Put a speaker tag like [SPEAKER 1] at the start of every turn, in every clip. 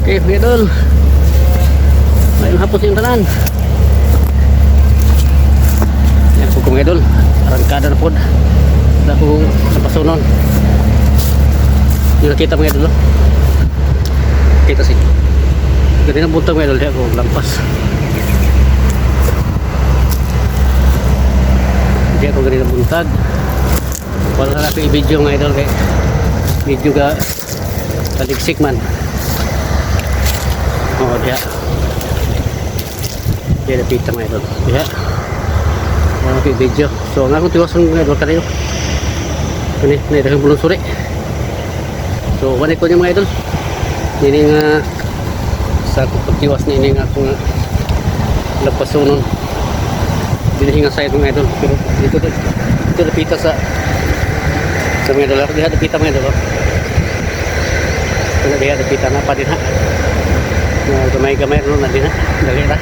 [SPEAKER 1] Okay, mga idol. Mayroong hapos yung tanan. Yan po mga idol. Arangkada na po. Wala kong napasunon. Yung nakita mga idol. Kita si. Ganyan ang buntag mga idol. Di ako lampas. Di ako ganyan ang buntag. Wala na ako i-video mga idol. Kaya video ka taligsik man. Oh, dia. Dia napita mga idol. Dia. Wala ko i-video. So, nga akong tiwasan mga idol kanino. Kani, naidahang bulong suri. So, wanit ko niya mga idol. Nini nga sa pagtiwas ni ini nga akong nagpasunon. Dinihin nga sa'yo mga idol. Pero dito napita sa mga idol. Diha napita mga idol. Kaya diha napita na pa din ha. Gamay-gamay rin na din ha. Dali na.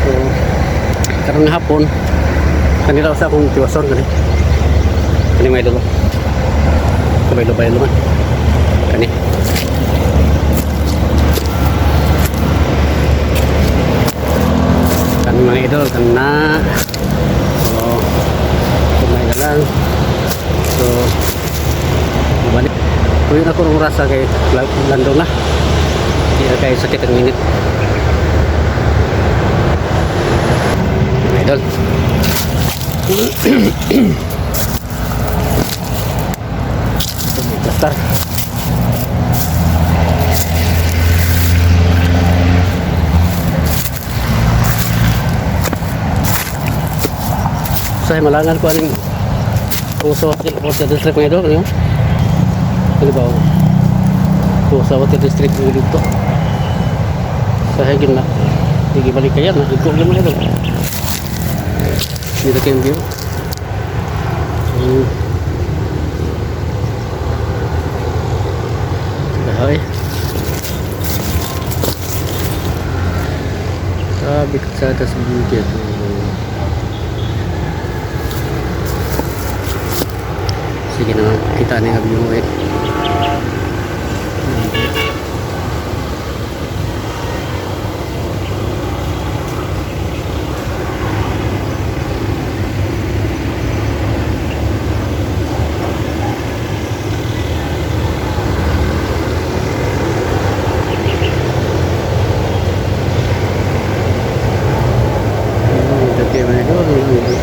[SPEAKER 1] So, karong hapon kanila sa akong tiwason kani may idol kabay-lubay naman kani mga idol kana so kumay na lang so balik kuyo na ko ng rasa kay landong na hindi na kayo sakit ang minute idol. Plaster. Saya malangan ko aning puso at district mga idol ano? Ano ba? Puso at district dito. Saya gina. Hindi balik kaya na iko lang mga idol. Dito kayo view. Bahay. Sabi ko sa atas bukid. Sige na, kita na yung view eh.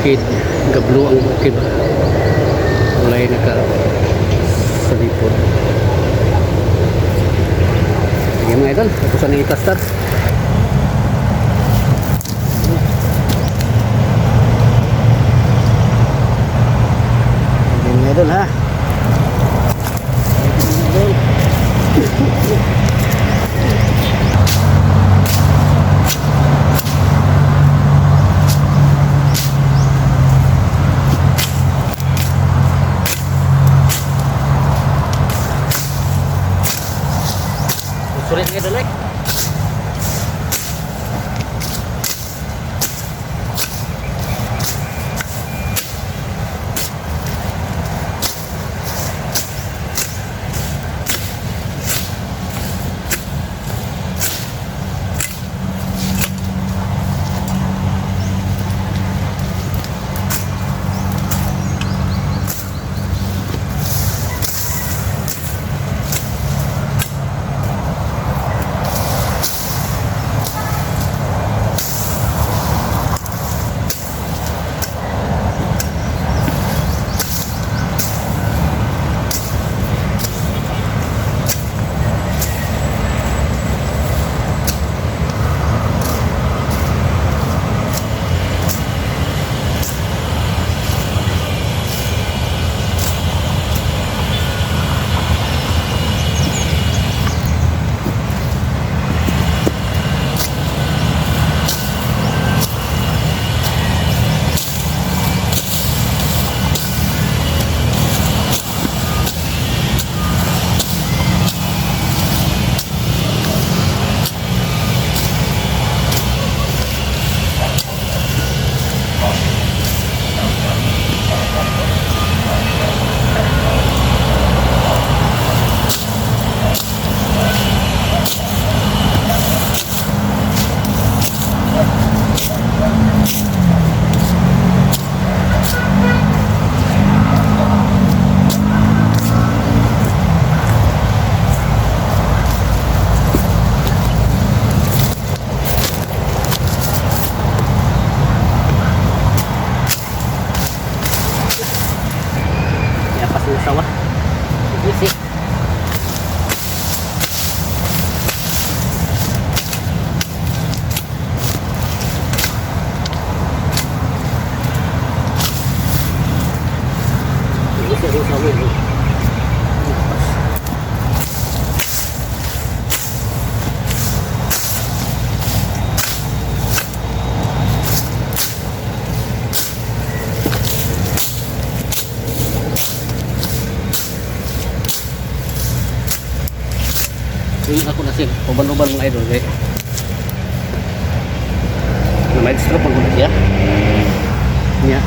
[SPEAKER 1] Bukid, gablo ang bukid mulai naka salipod sige mga idol tapos na i-plaster sige mga idol ha sulit nga doon Yung ako na siya, uban-uban mga idol. Kaya, na may stroke pag ulit siya. Niya.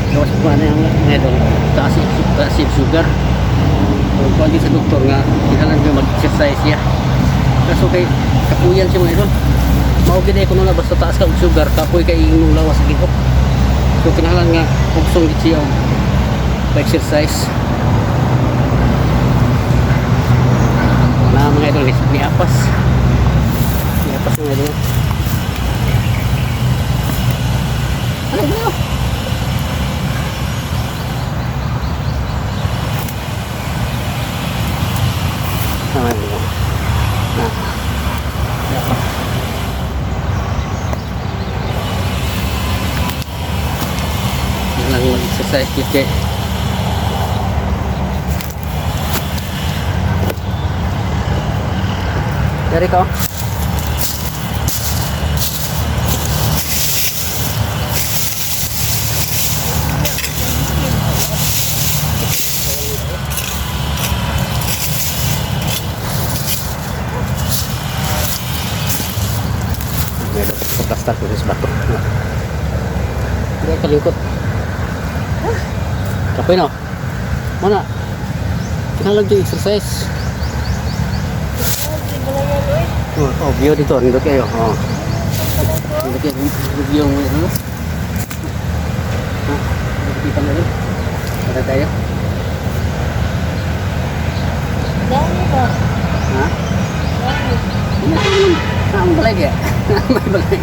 [SPEAKER 1] Gawas ko na yung mga idol. Taas yung sugar. So, kung sa doktor nga, kailangan ko mag-exercise siya. Kaso kay kapuyan siya mga idol. Maugin ko na basta taas ka og sugar, kapoy kay ingong lawas sa gihok. So kinahanglan nga ugsong gid siya pa-exercise. Na mga idol ni apas. Ni apas mga idol. Ano ba? Mag-exercise kita. Dari kau. Plaster ko sa bato. Dia kelingkot. Kapoy no? Mana? Kinahanglan yung exercise. Oh, view dito. Nindot kayo. Oh. Nindot kayo. View mo yun. Kita mo yun. Para tayo.
[SPEAKER 2] Dami ba?
[SPEAKER 1] Ha? Ang balay kaya? May balay.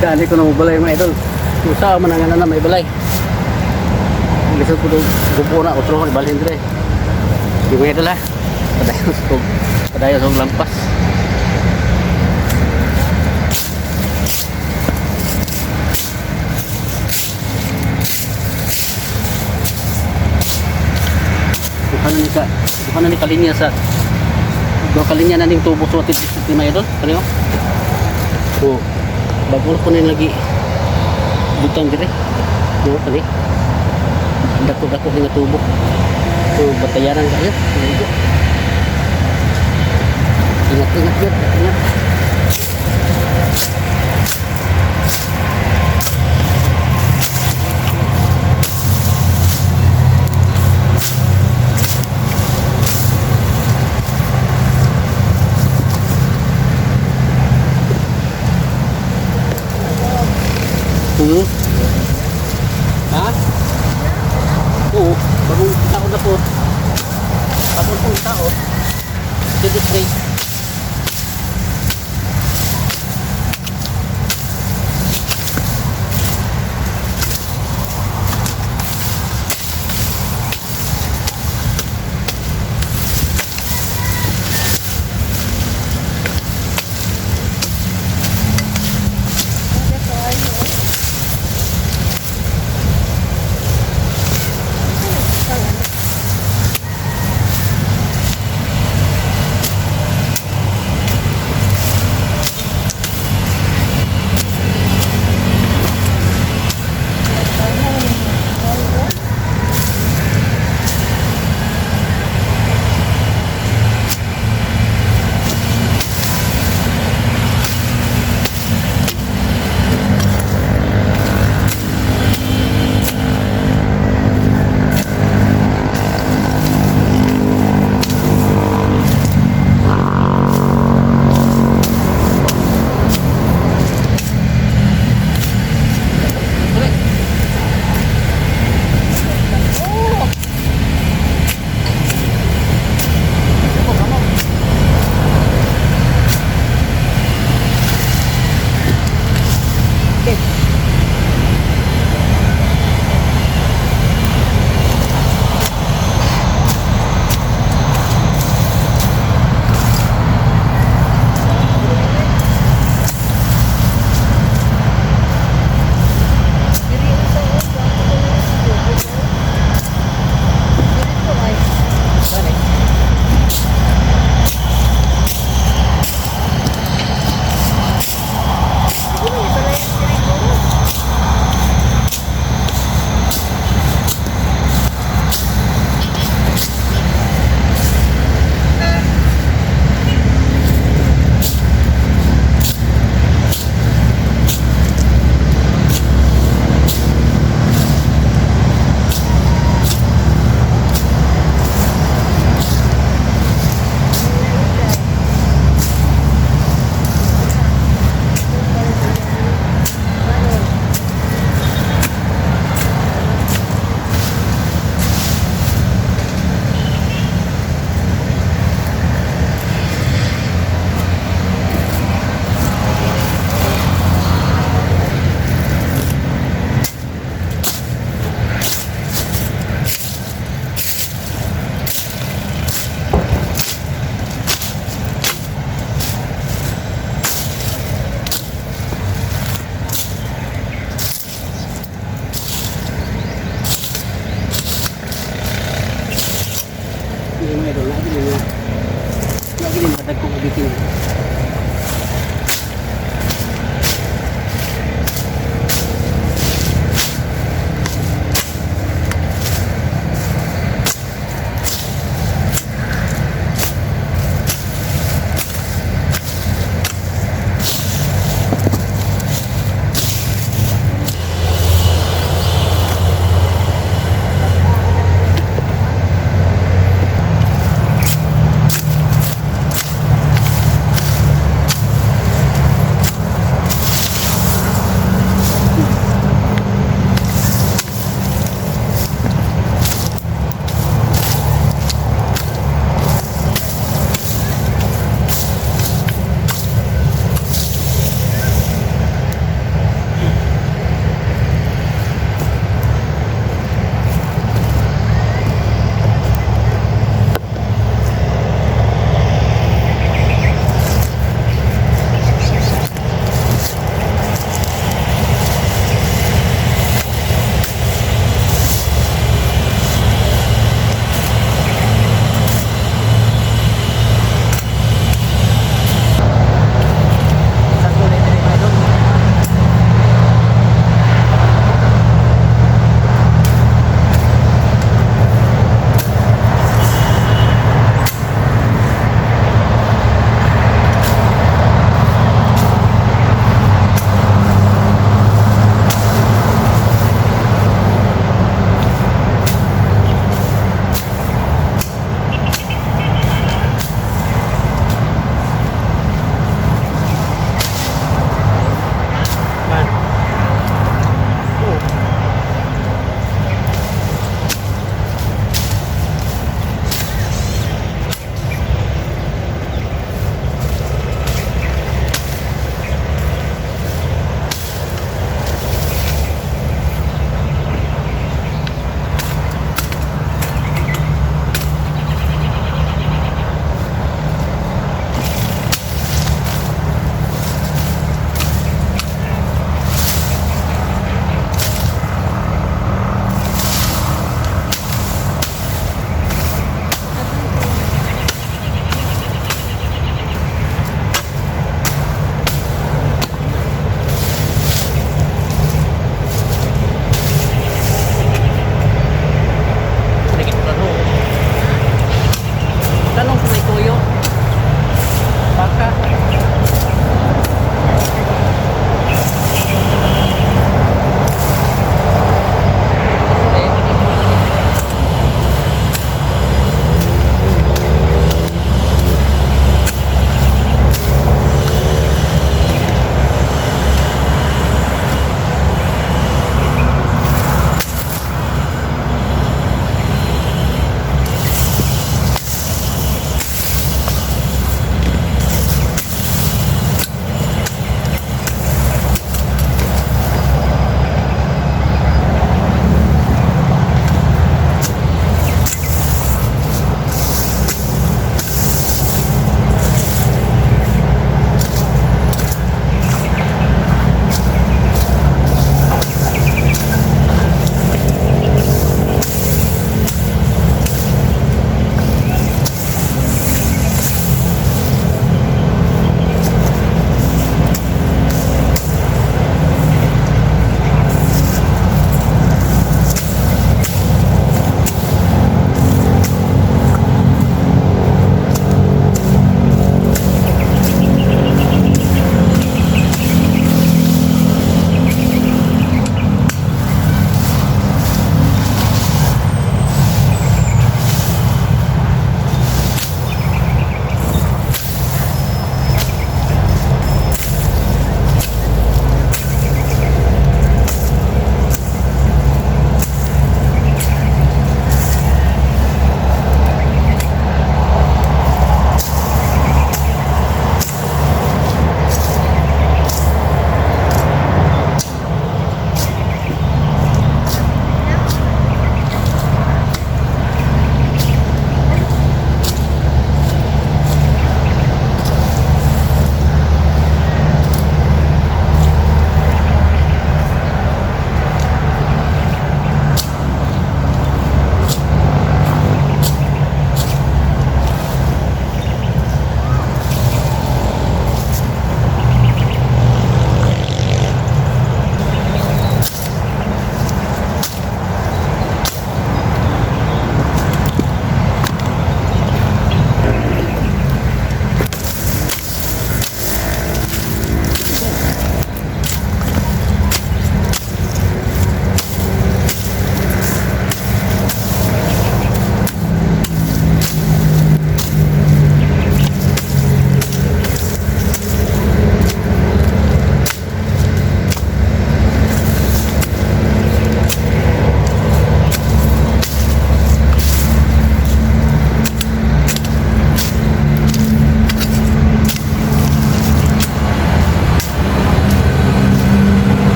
[SPEAKER 1] Dali ko na mo balay mga idol. Usaha man ang na may balay. Bisa ko gupo na otro ni balhin dire. Di mo idol ha. Padayon sa lampas. Bukan ni kalinya sa dua kalinya na ning tubo sa tip mga idol. Kaniyo? Oh. Bago ko na lagi butang dire. Yo kali. Dako-dako nga tubo. So batayaran kayo. Ingat-ingat yun. Ingat. Ha? Oo, bagong tao na po. Bagong tao. Display. Lagi din madag kong bikin.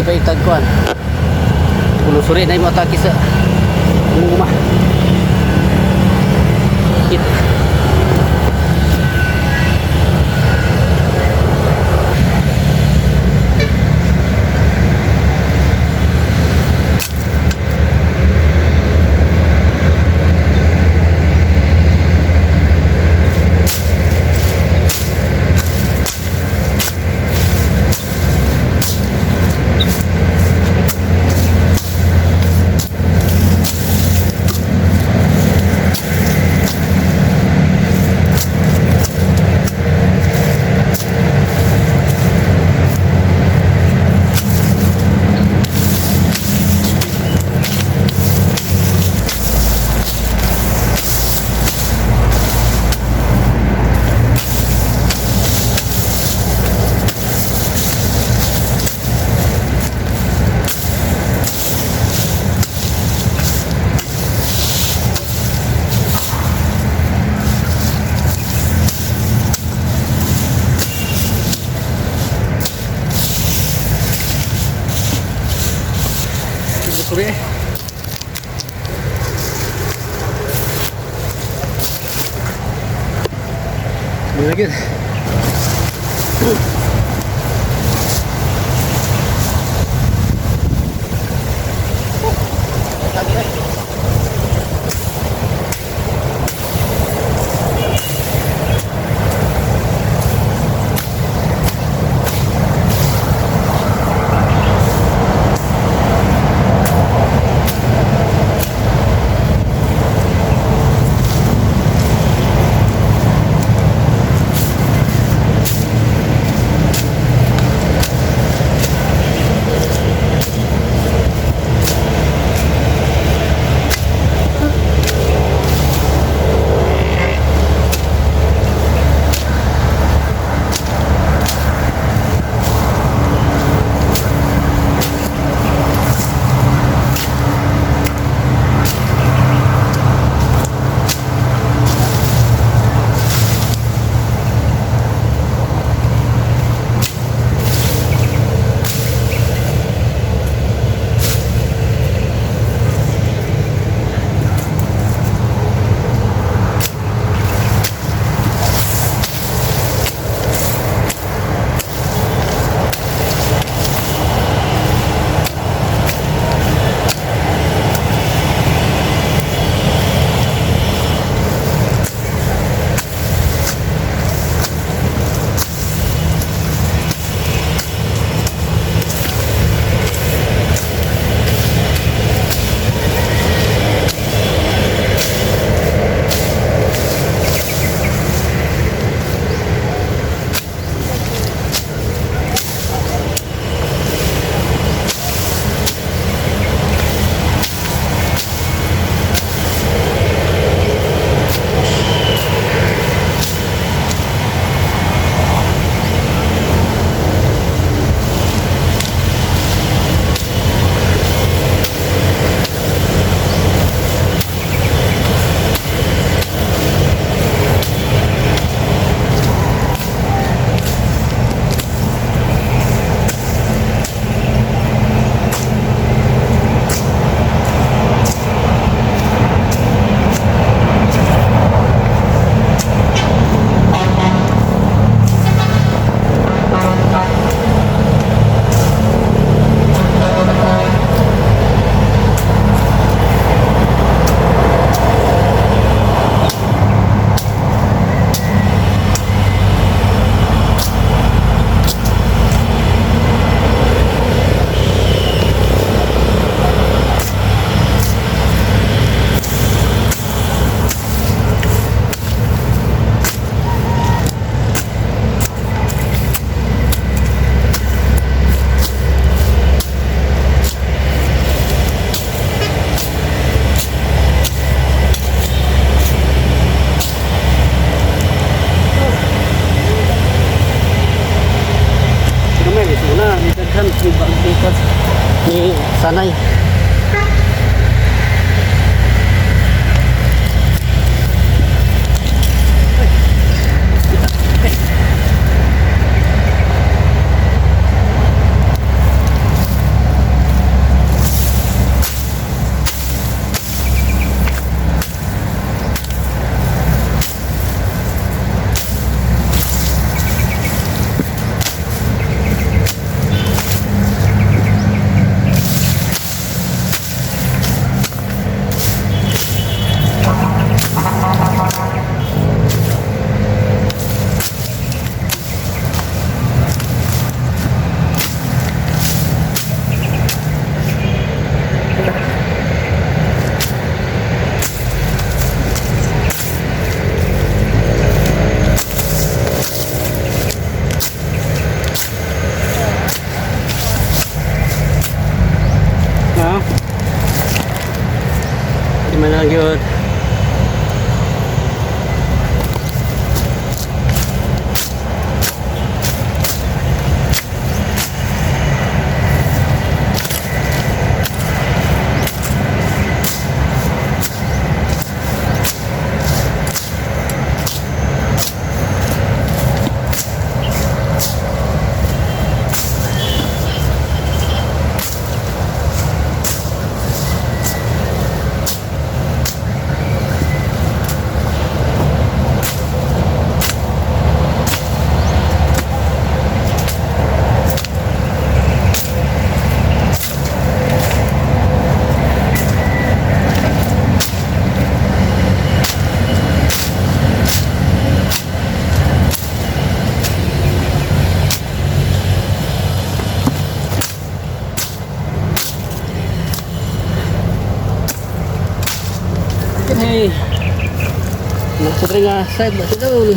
[SPEAKER 1] di ba itagkuan? Bulusuri na yung atake sa guma. Hit. Bulusuri eh. Ini lagi. ni Sanay. Yun. Hey, nagpudri nga side ba ito?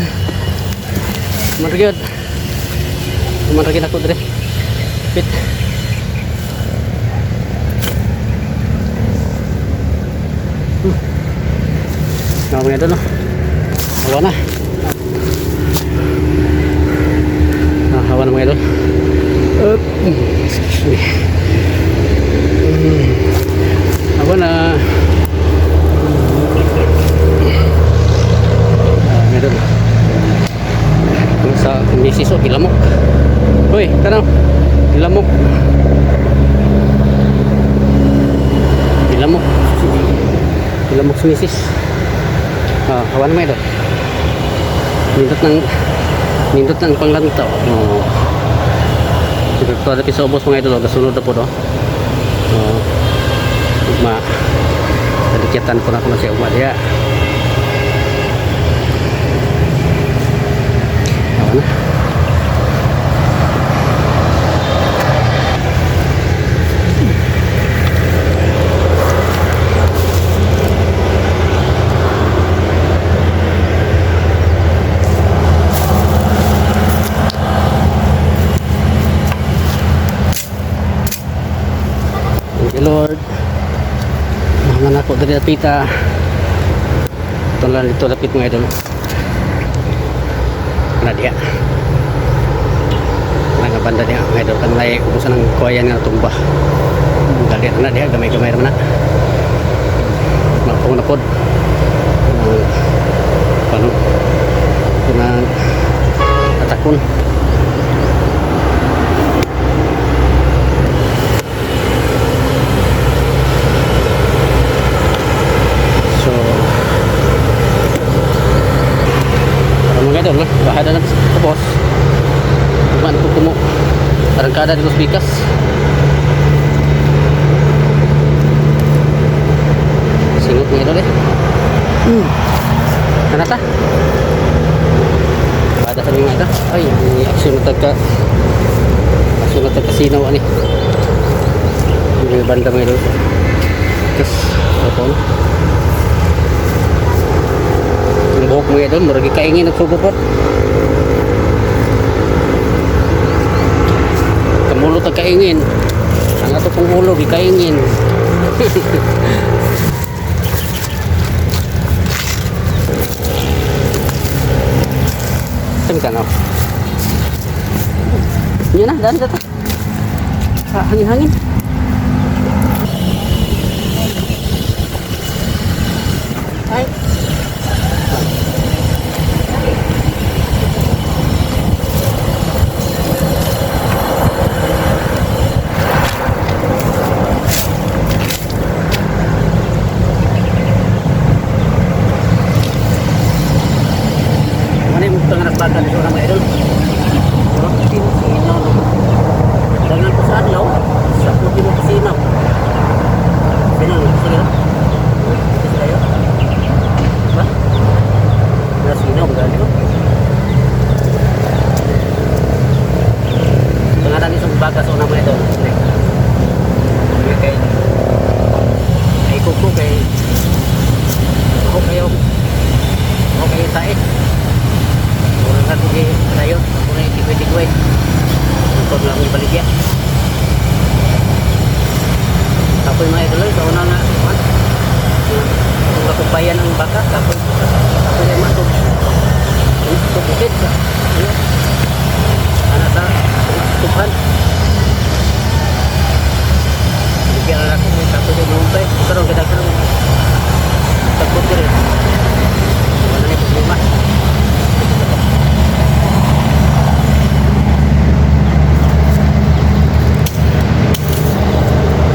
[SPEAKER 1] Maragod. Maragod ako dre. Pit. Ngaw nga doon, no? Hawa na. Hawa na mga doon. Excuse me. Hawa na. Meron sa misis o gilamok. Uy, tanaw gilamok. Gilamok sa misis. Hawan mo ito. Nindot ng panglantaw. Ito ada sa ubos mga idol. Gasunod na po do. Tadikitan po na ako na siya umat ya. Hawan na. Lord, mga nako dari pita ito lang dito lapit mga idol na dia nga banda dia mga idol kan layak ubusan ng kuwayan nga tumba galit na dia gamay-gamay naman na mapong na pod paano kunang atakon. Bahada na sa boss. Bukan ko kumo. Arangkada di Los Picas. Singot nga ito Kanata? Bahada sa mga ito. Ay, aksyon na tagkasinaw ani. Hindi banda mga ito. Kas, apa na? Ang buhok mo yan, maragi kaingin at sugupot. Kamulo tag kaingin. Ang ato pong ulo, gikaingin. Saan ka na? Yan na, daan dito. Hangin-hangin. Ay. Baka dito na mga idol. Jangan po sa adlaw. Sa puti Satu di Mumbai, terus kita terus takut diri. Mana ni rumah?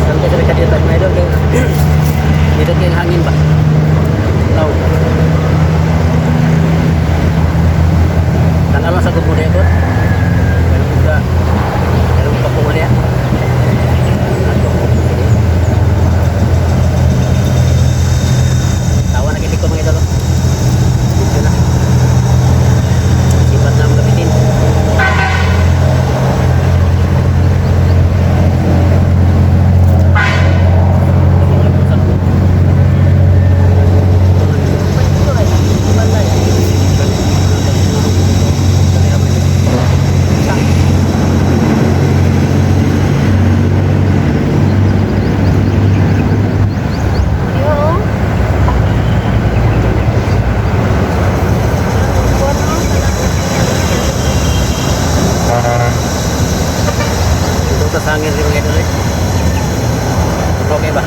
[SPEAKER 1] Sampai dekat dia tak main dong. Itu yang angin pak. Tahu. Tanggal masa kemudian itu. Kalau juga kalau buka kemudian. Tawa lagi dikit mga idol. Dito na. Sipat na magabitin. Angin rin mga idol. Okay ba?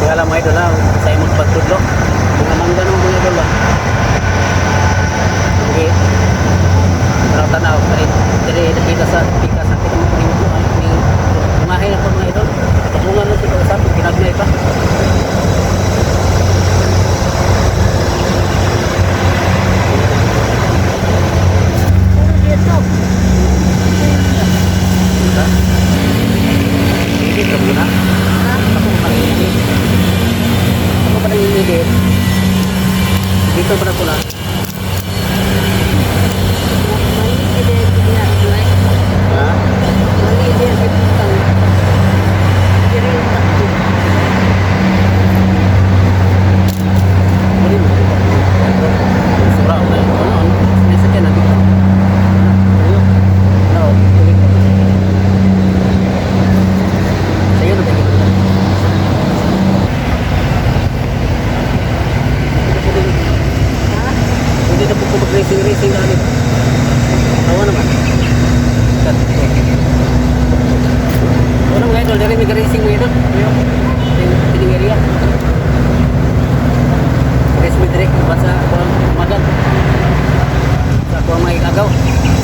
[SPEAKER 1] Alam mga idol lang, sa imong pagtudlo. Mga mangga nung mga idol lang. Okay. Parang tanaw, dari nakita sa kumahin ako mga idol. Pagpungan nung ito usap, pinagnay pa. Hindi ka muna. Ako makalingin. Ako pa nanginigit. Dito pa na pula. Ha? Muli mo. Sura ako na yun. Ano? May sakyan na dito. Ayun. No. Sa'yo na tayo. Hindi na po ko mag-racing na alit. Tawa naman. Wala mga idol, dari may racing mga idol. Piling area. Race me direct buat sa kuang magat. Sa kuang mga ikagaw.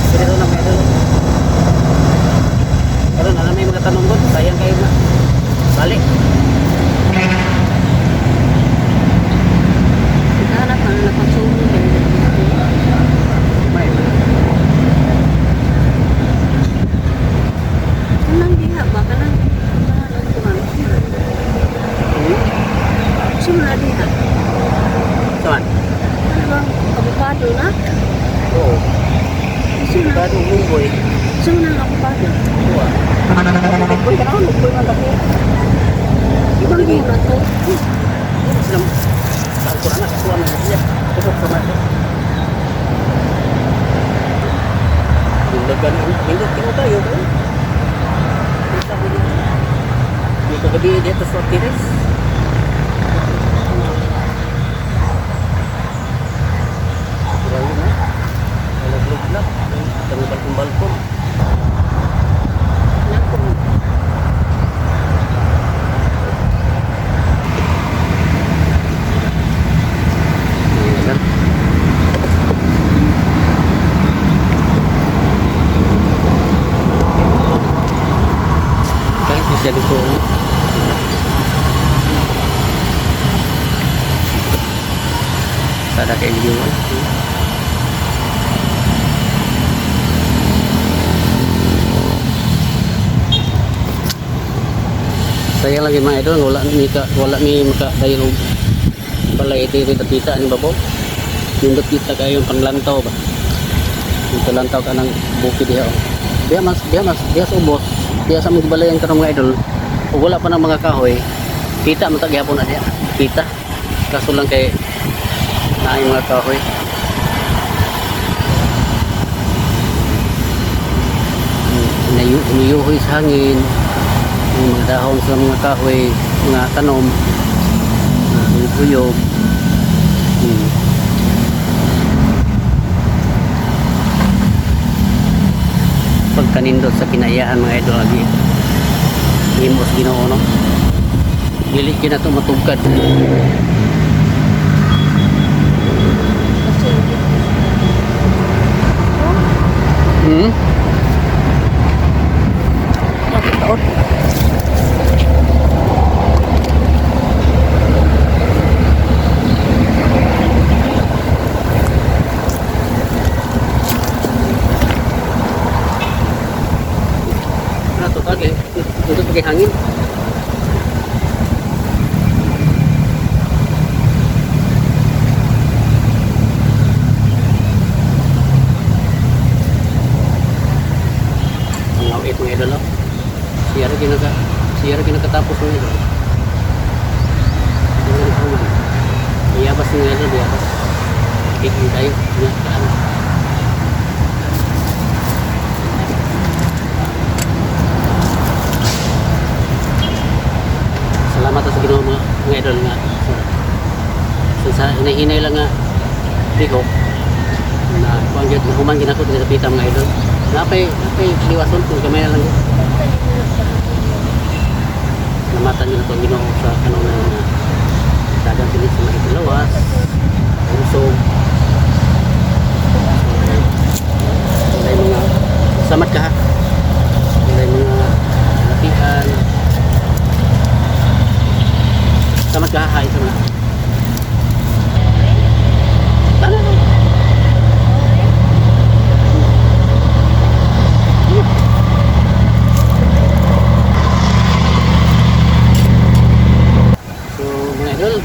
[SPEAKER 1] Pwede doon na mga idol. Pero na may mga tanong doon. Sayang kayo na. Balik.
[SPEAKER 2] Hanap na napagsumo din.
[SPEAKER 1] May.
[SPEAKER 2] Kanang diha ba? Kanang kuhan. Sumula diha.
[SPEAKER 1] Saan?
[SPEAKER 2] Ano ba? Abukado na?
[SPEAKER 1] Oo.
[SPEAKER 2] Sumula.
[SPEAKER 1] Bago bumboy.
[SPEAKER 2] Sumula ng abukado.
[SPEAKER 1] Buwa. Bumboy ka na. Bumboy man laki.
[SPEAKER 2] Ibang diha na to.
[SPEAKER 1] Islam. Saan ko na kasuhan na siya. Tupok sa maso. Yung lagan yung pindot tayo ba? Sabi niya. May kagabi dito sa Ortides. Grabe na. Nalaglog na. Kami balkon-balkon. Ayan. Kahit di siya dito. Sada kayak gini. Sayang lagi mga idol, wala mi maka dayon balay ito kita ni babaw. Nindot kita kayo yung panglantaw ba. Yung lantaw ka ng bukid diha. Biya mas ubos. Kaya sa mga balayan karong mga idol, kung wala pa ng mga kahoy, kita man tagyapon na diya. Kita. Kaso lang kay naay mga kahoy. Iniyuhoy sa hangin, yung mga dahon sa mga kahoy, mga tanom, uyog. Pagkanindot sa kinayaan mga idol lagi himos Ginoo no, dili kina to matugkad.
[SPEAKER 2] Taon.
[SPEAKER 1] Nato kage dito pakai hangin. Ang lawit mga idol. Siya rin kinakatapos ng idol. Iyabas ng idol, iyabas. Kiking tayo. Kaan. Salamat sa Ginoo mga idol nga. Sa hinahinay lang nga diko na kuang gyud human ginako sa pita mga idol. Napay liwason kung kamay lang. Salamatan niyo na to Ginoo sa kanunay nga dagang pilit sa mga lawas. So may mga samat ka ha. May mga latihan. Samat ka ha ito na.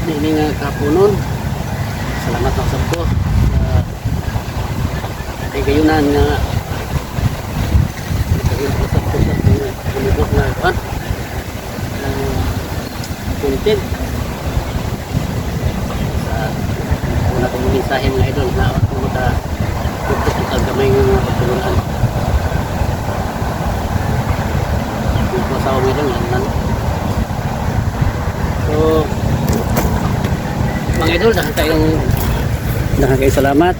[SPEAKER 1] Ini nga kapunon. Salamat ang sabko. Ay gayunan nga kayun sa sabko sa kumibot na kan. Content. Sa una kong mensahe mga idol na mata tutok ang gamay ng pagtulungan. Yung masawa mo idol nan. So mga idol, dahan kayong salamat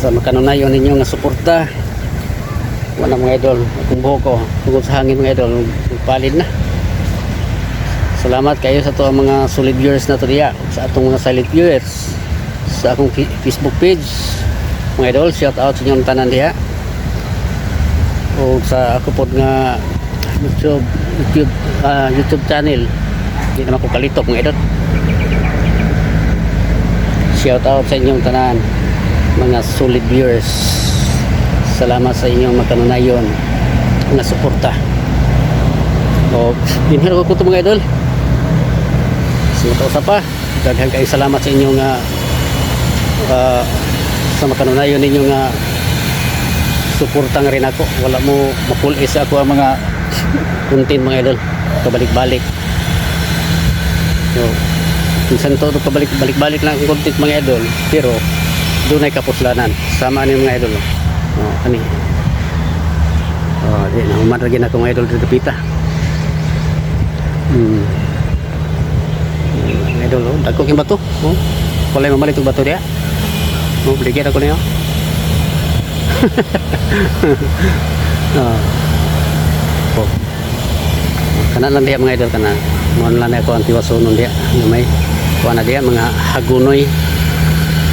[SPEAKER 1] sa makanunayon ninyo nga suporta. Wala mga idol, akong buhok ko tungkol sa hangin mga idol, palid na. Salamat kayo sa to mga solid viewers na to diya, sa atong mga silent viewers sa akong Facebook page mga idol. Shout out sa inyong tanan diya, o sa ako pod nga YouTube channel. Hindi naman ko kalitok mga idol. Shout out sa inyong tanan mga solid viewers. Salamat sa inyong makanunayon nga suporta. O dinhero ko ito mga idol. Sumata pa. Daghan kayong salamat sa inyong sa makanunayon ninyo nga suporta nga rin ako. Wala mo mapulis ako ang mga content mga idol. Pabalik-balik. So minsan to pabalik-balik lang ang content mga idol, pero doon ay kapuslanan sama ni mga idol. Kani di na umadragin ako mga idol dito pita. Mga idol dagko king bato walay mamalit og bato dia bligyan ako niyo. Kana lang dia mga idol, kana mo lang ako ang tiwasonon dia may kuha na diya mga hagunoy.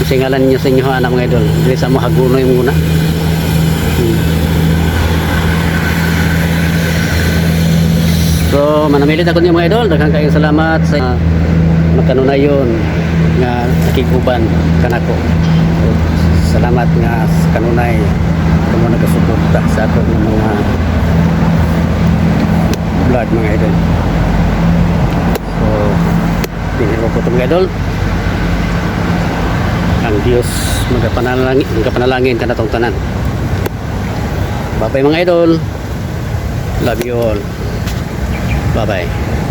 [SPEAKER 1] Kasi ngalan nyo sa inyo anak mga idol, dili sa mo hagunoy muna. So manamilit ako niyo mga idol. Daghang kayong salamat sa makanunayon nga nakiguban kanako. Salamat nga sa kanunay kamo nagasuporta sa ato ng mga vlog mga idol. So tingin ko mga idol, ang Diyos magapanalangin kanatong tanan. Bye mga idol. Love you all. Bye-bye.